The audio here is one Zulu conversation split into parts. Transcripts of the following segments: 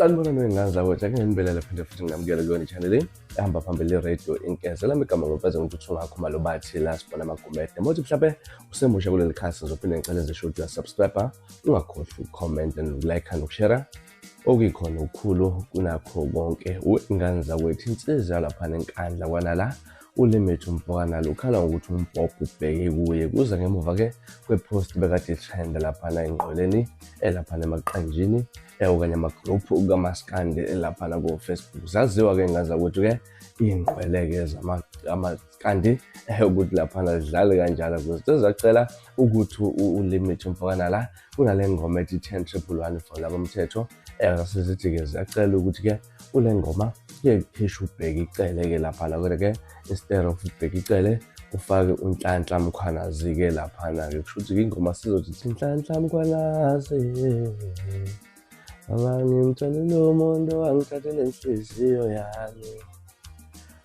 Sanibonani wey'ngane zakwethu, ake nginibelele phinde futhi nginamukele kuyona i-channel ehamba phambili radio inkeza. Lami igama ngobeza ngokuthi ungakhuma lo bathi la sibona amagumede. Mothi mhlawumbe usemusha kuleli khasi ngizophinde ngicela nje ukuthi uyasubscribe, ungakhohlwa uku-comment and uku-like noku-share. Okuyikhona ukukhulu kunakho konke. Wey'ngane zakwethu, insizwa laphana enkandla kwanala uLimit Mfokana lo ukhala ngokuthi umbhobho ubheke kuye kuza ngemuva kwepost bekade trend laphana engqoleni elaphana emaqanjini okanye ama-group kamaskandi laphana ku-Facebook. Zaziwa ngaza ukuthi iy'ngqweleke zamaskandi ukuthi laphana zidlale kanjalo kuze zacela ukuthi uLimit Mfokana la kunale ngoma ethi 10-111 for labomthetho sesithi-ke ziyacela ukuthi ule ngoma khisha ubheke icele laphana kodwa instead of ubheke icele ufake unhlanhla mkhwanazi laphana kusho ukuthi ingoma sizothi inhlanhla mkhwanazi ngimtholile umuntu wangithathela inhliziyo yami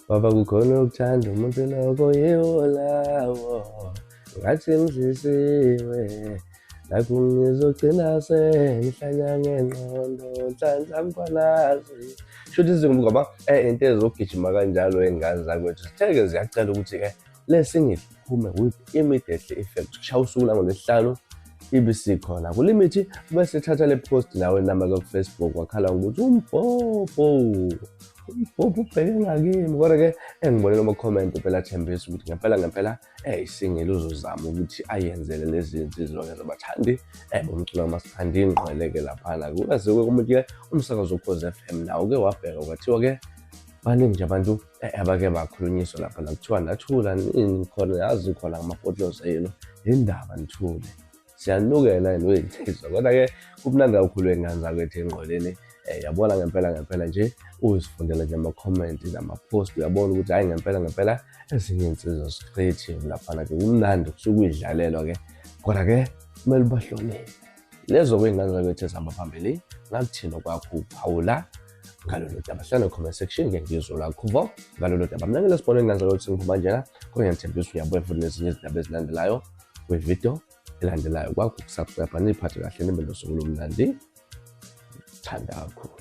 baba kukhona ukuthanda umuntu lokho yiwo lawo ngathi ngizisiwe lakho ngizogcina sengihlanya ngengqondo nhlanhla mkhwanazi. Shuthi izingoma into ezogijima kanjalo ey'ngane zakwethu zitheke ziyacela ukuthi le single iphume with immediately effect kushaya usuku langolwesihlanu ibe sikhona kuLimit bese ethatha le post nawe namba ku-Facebook wakhala ukuthi umbhobho ubheke ngakimi kodwa engibonela ama-comment phela athembisa ukuthi ngempela isingle uzozama ukuthi ayenzele lezi nsizwa zabathandi bomculo kamaskandi ingqweleke laphana kukaze komuntu umsakazo Ukhozi FM nawo wabheka kwathiwa baningi nje abantu abake bakhulunyiswa lapha kuthiwa nathula nini khona yazi khona ngama-photos enu indaba nithule siyanukela wey'nsizwa kodwa kumnandi kakhulu ey'ngane zakwethu engqoleni. Yabona ngempela nje uzifundela nje ama-comment nama-post uyabona ukuthi hayi ngempela ezinye iy'nsizwa zi-creative laphana kumnandi kusuke uyidlalelwa kodwa kumele ubahloniphe lezo kwey'ngane zakwethu ezihamba phambili. Ngakuthina kwakho uphawula ngalolu daba hlala no-comment section ngizwe lakho uvo ngalolu daba. Mina ngelesibona iy'ngane zakwethu sengiphuma njena kodwa ngiyathembisa uyabuya futhi nezinye izindaba ezilandelayo kwividiyo elandelayo kwakho ukusubscribe niphathe kahle nibe nosuku lomnandi. Thanda kakhulu.